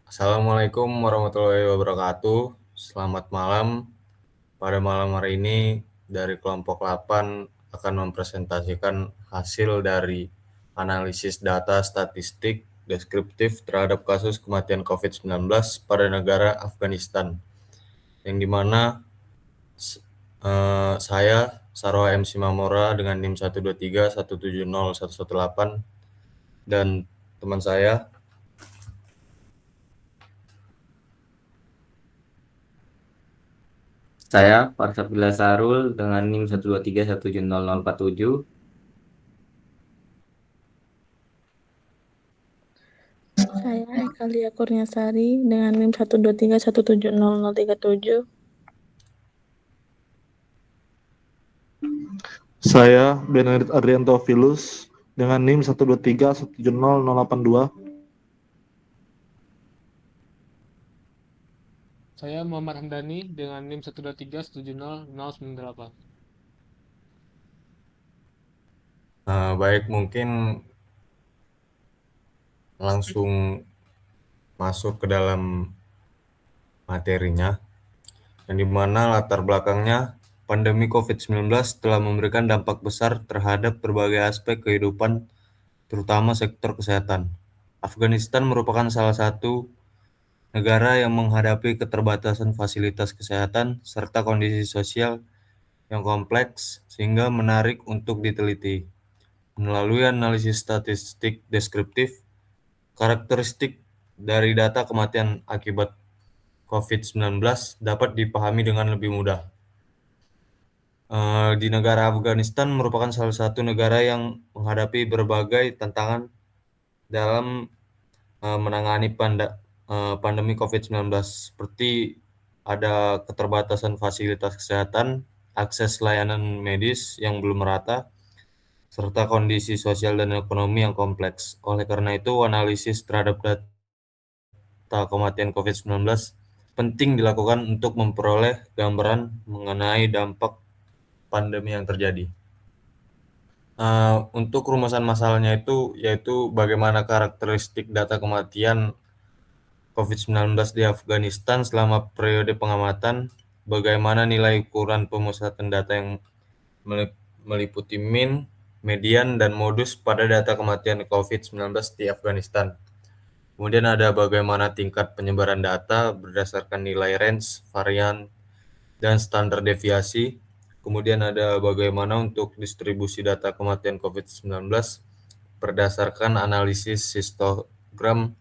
Assalamualaikum warahmatullahi wabarakatuh. Selamat malam. Pada malam hari ini dari kelompok 8 akan mempresentasikan hasil dari analisis data statistik deskriptif terhadap kasus kematian COVID-19 pada negara Afghanistan. Yang dimana saya Sarwa MC Mamora dengan NIM 123170118 dan teman saya Saya Farsabila Sarul dengan NIM 123170047. Saya Eka Lia Kurniasari dengan NIM 123170037. Saya Benedict Adrianto Filus dengan NIM 123170082. Saya Muhammad Hamdani dengan NIM 123170098. baik, mungkin langsung masuk ke dalam materinya, yang dimana latar belakangnya pandemi COVID-19 telah memberikan dampak besar terhadap berbagai aspek kehidupan, terutama sektor kesehatan. Afghanistan merupakan salah satu negara yang menghadapi keterbatasan fasilitas kesehatan serta kondisi sosial yang kompleks sehingga menarik untuk diteliti. Melalui analisis statistik deskriptif, karakteristik dari data kematian akibat COVID-19 dapat dipahami dengan lebih mudah. Di negara Afghanistan merupakan salah satu negara yang menghadapi berbagai tantangan dalam menangani pandemi COVID-19, seperti ada keterbatasan fasilitas kesehatan, akses layanan medis yang belum merata, serta kondisi sosial dan ekonomi yang kompleks. Oleh karena itu, analisis terhadap data kematian COVID-19 penting dilakukan untuk memperoleh gambaran mengenai dampak pandemi yang terjadi. Untuk rumusan masalahnya yaitu bagaimana karakteristik data kematian COVID-19 di Afghanistan selama periode pengamatan, bagaimana nilai ukuran pemusatan data yang meliputi min, median, dan modus pada data kematian COVID-19 di Afghanistan. Kemudian ada bagaimana tingkat penyebaran data berdasarkan nilai range, varian, dan standar deviasi. Kemudian ada bagaimana untuk distribusi data kematian COVID-19 berdasarkan analisis histogram,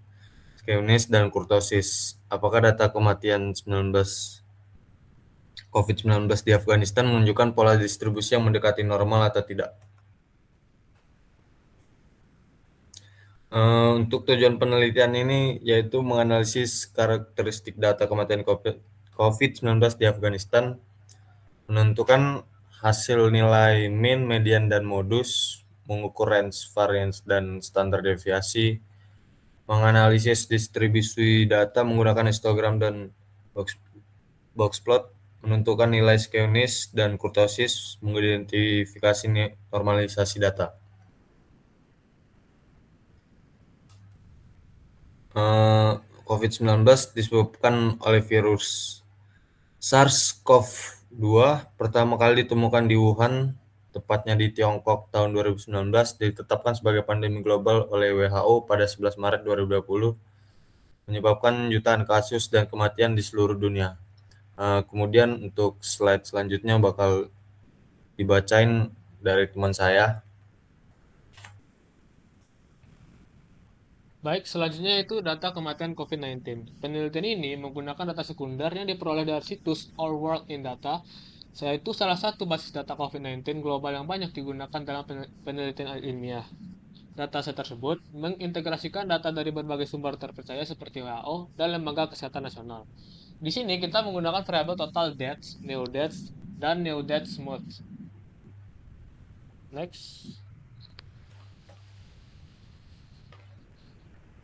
skeunis, dan kurtosis. Apakah data kematian COVID-19 di Afghanistan menunjukkan pola distribusi yang mendekati normal atau tidak? Untuk tujuan penelitian ini yaitu menganalisis karakteristik data kematian COVID-19 di Afghanistan, menentukan hasil nilai min, median, dan modus, mengukur range, variance, dan standar deviasi, menganalisis distribusi data menggunakan histogram dan box plot, menentukan nilai skeunis dan kurtosis, mengidentifikasi normalisasi data. COVID-19 disebabkan oleh virus SARS-CoV-2 pertama kali ditemukan di Wuhan, tepatnya di Tiongkok tahun 2019, ditetapkan sebagai pandemi global oleh WHO pada 11 Maret 2020, menyebabkan jutaan kasus dan kematian di seluruh dunia. Kemudian untuk slide selanjutnya bakal dibacain dari teman saya. Baik, selanjutnya itu data kematian COVID-19. Penelitian ini menggunakan data sekunder yang diperoleh dari situs All World in Data, yaitu salah satu basis data COVID-19 global yang banyak digunakan dalam penelitian ilmiah. Data set tersebut mengintegrasikan data dari berbagai sumber terpercaya seperti WHO dan Lembaga Kesehatan Nasional. Di sini kita menggunakan variabel total deaths, new deaths, dan new deaths mode. Next.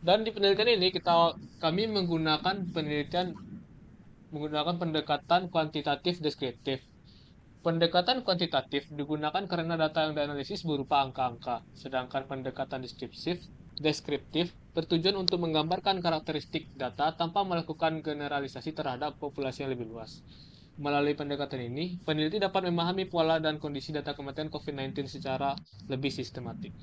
Dan di penelitian ini kami menggunakan pendekatan kuantitatif deskriptif. Pendekatan kuantitatif digunakan karena data yang dianalisis berupa angka-angka, sedangkan pendekatan deskriptif bertujuan untuk menggambarkan karakteristik data tanpa melakukan generalisasi terhadap populasi yang lebih luas. Melalui pendekatan ini, peneliti dapat memahami pola dan kondisi data kematian COVID-19 secara lebih sistematik.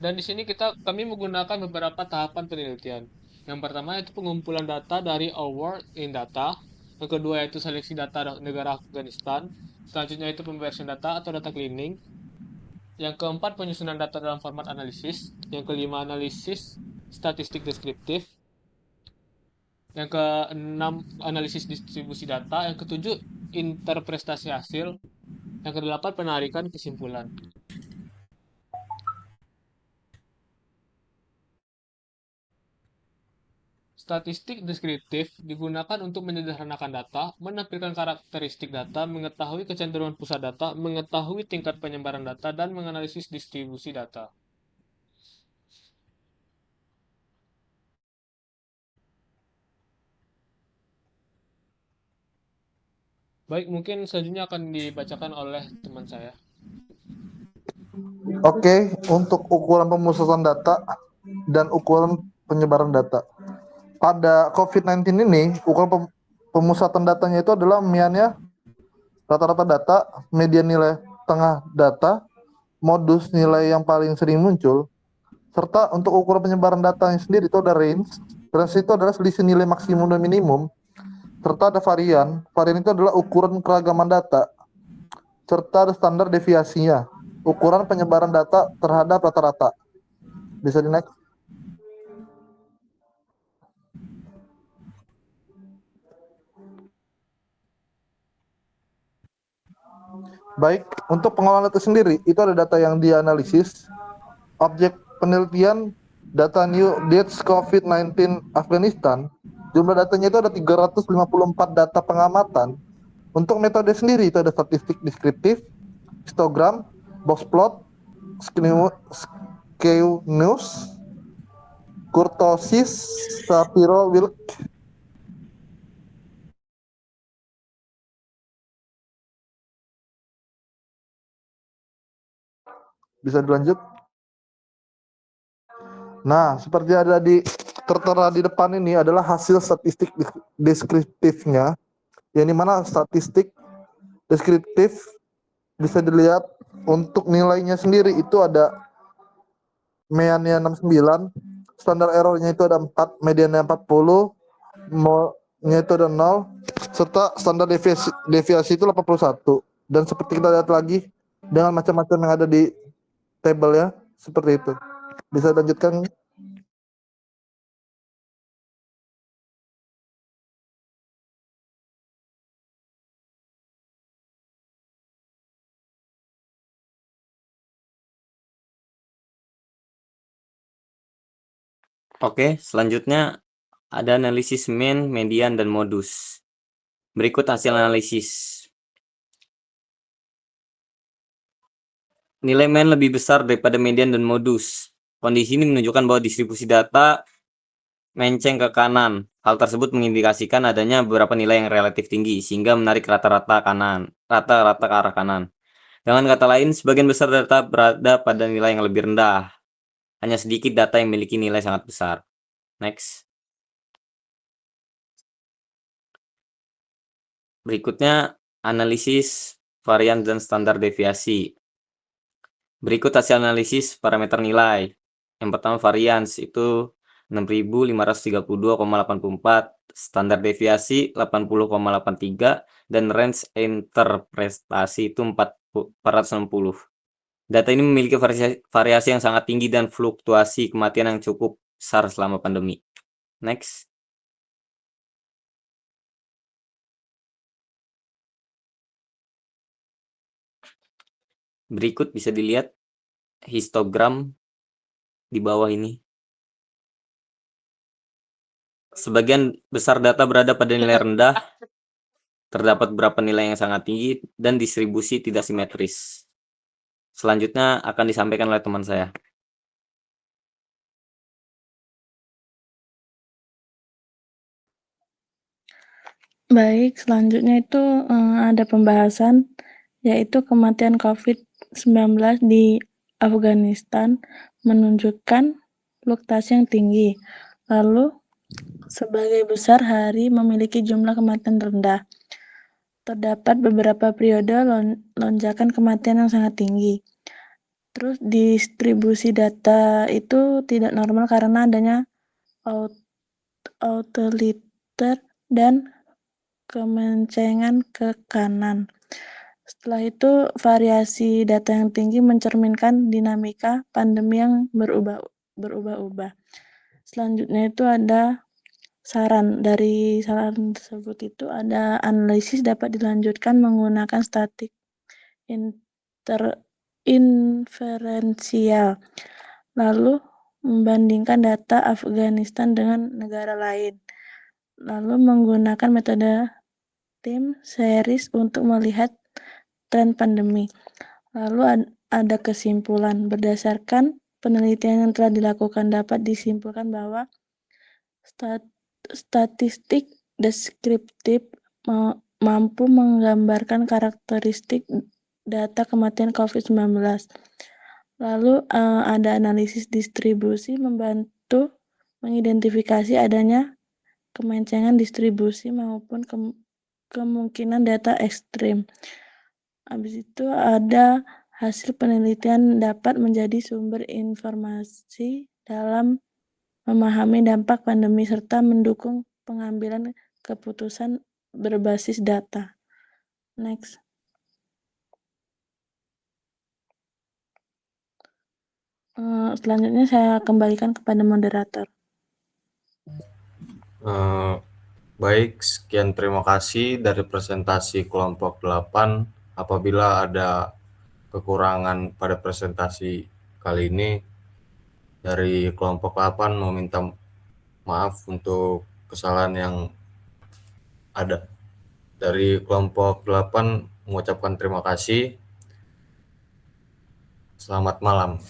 Dan di sini kami menggunakan beberapa tahapan penelitian. Yang pertama yaitu pengumpulan data dari Our World in Data. Yang kedua yaitu seleksi data negara Afghanistan. Selanjutnya itu pembersihan data atau data cleaning. Yang keempat penyusunan data dalam format analisis. Yang kelima analisis statistik deskriptif. Yang keenam analisis distribusi data. Yang ketujuh interpretasi hasil. Yang kedelapan penarikan kesimpulan. Statistik deskriptif digunakan untuk menyederhanakan data, menampilkan karakteristik data, mengetahui kecenderungan pusat data, mengetahui tingkat penyebaran data, dan menganalisis distribusi data. Baik, mungkin selanjutnya akan dibacakan oleh teman saya. Oke, untuk ukuran pemusatan data dan ukuran penyebaran data. Pada COVID-19 ini, ukuran pemusatan datanya itu adalah miannya rata-rata data, median nilai tengah data, modus nilai yang paling sering muncul, serta untuk ukuran penyebaran datanya sendiri itu ada range. Range itu adalah selisih nilai maksimum dan minimum, serta ada varian. Varian itu adalah ukuran keragaman data, serta ada standar deviasinya, ukuran penyebaran data terhadap rata-rata. Bisa di next. Baik, untuk pengolahan data sendiri, itu ada data yang dianalisis, objek penelitian, data new deaths COVID-19 Afghanistan, jumlah datanya itu ada 354 data pengamatan. Untuk metode sendiri, itu ada statistik deskriptif, histogram, box plot, skew news, kurtosis, Shapiro-Wilk. Bisa dilanjut? Nah, seperti ada tertera di depan ini adalah hasil statistik deskriptifnya, yang dimana statistik deskriptif bisa dilihat untuk nilainya sendiri itu ada meannya 69, standar errornya itu ada 4, mediannya 40, mode-nya itu ada 0, serta standar deviasi itu 81. Dan seperti kita lihat lagi dengan macam-macam yang ada di tabel ya, seperti itu. Bisa lanjutkan? Oke, selanjutnya ada analisis mean, median, dan modus. Berikut hasil analisis. Nilai mean lebih besar daripada median dan modus. Kondisi ini menunjukkan bahwa distribusi data menceng ke kanan. Hal tersebut mengindikasikan adanya beberapa nilai yang relatif tinggi, sehingga menarik rata-rata ke arah kanan. Dengan kata lain, sebagian besar data berada pada nilai yang lebih rendah. Hanya sedikit data yang memiliki nilai sangat besar. Next. Berikutnya, analisis varian dan standar deviasi. Berikut hasil analisis parameter nilai. Yang pertama varians itu 6.532,84, standar deviasi 80,83, dan range interpretasi itu 460. Data ini memiliki variasi yang sangat tinggi dan fluktuasi kematian yang cukup besar selama pandemi. Next. Berikut bisa dilihat histogram di bawah ini. Sebagian besar data berada pada nilai rendah, terdapat beberapa nilai yang sangat tinggi, dan distribusi tidak simetris. Selanjutnya akan disampaikan oleh teman saya. Baik, selanjutnya itu ada pembahasan yaitu kematian COVID-19 di Afghanistan menunjukkan fluktuasi yang tinggi. Lalu, sebagai besar hari memiliki jumlah kematian rendah. Terdapat beberapa periode lonjakan kematian yang sangat tinggi. Terus distribusi data itu tidak normal karena adanya otoriter dan kemencengan ke kanan. Setelah itu, variasi data yang tinggi mencerminkan dinamika pandemi yang berubah-ubah. Selanjutnya itu ada saran. Dari saran tersebut itu ada analisis dapat dilanjutkan menggunakan statik inferensial. Lalu membandingkan data Afghanistan dengan negara lain. Lalu menggunakan metode time series untuk melihat tren pandemi. Lalu ada kesimpulan. Berdasarkan penelitian yang telah dilakukan dapat disimpulkan bahwa statistik deskriptif mampu menggambarkan karakteristik data kematian COVID-19. Lalu ada analisis distribusi membantu mengidentifikasi adanya kemencengan distribusi maupun kemungkinan data ekstrim. Habis itu ada hasil penelitian dapat menjadi sumber informasi dalam memahami dampak pandemi serta mendukung pengambilan keputusan berbasis data. Next. Selanjutnya saya kembalikan kepada moderator. Baik, sekian terima kasih dari presentasi kelompok 8. Apabila ada kekurangan pada presentasi kali ini, dari kelompok 8 meminta maaf untuk kesalahan yang ada. Dari kelompok 8 mengucapkan terima kasih. Selamat malam.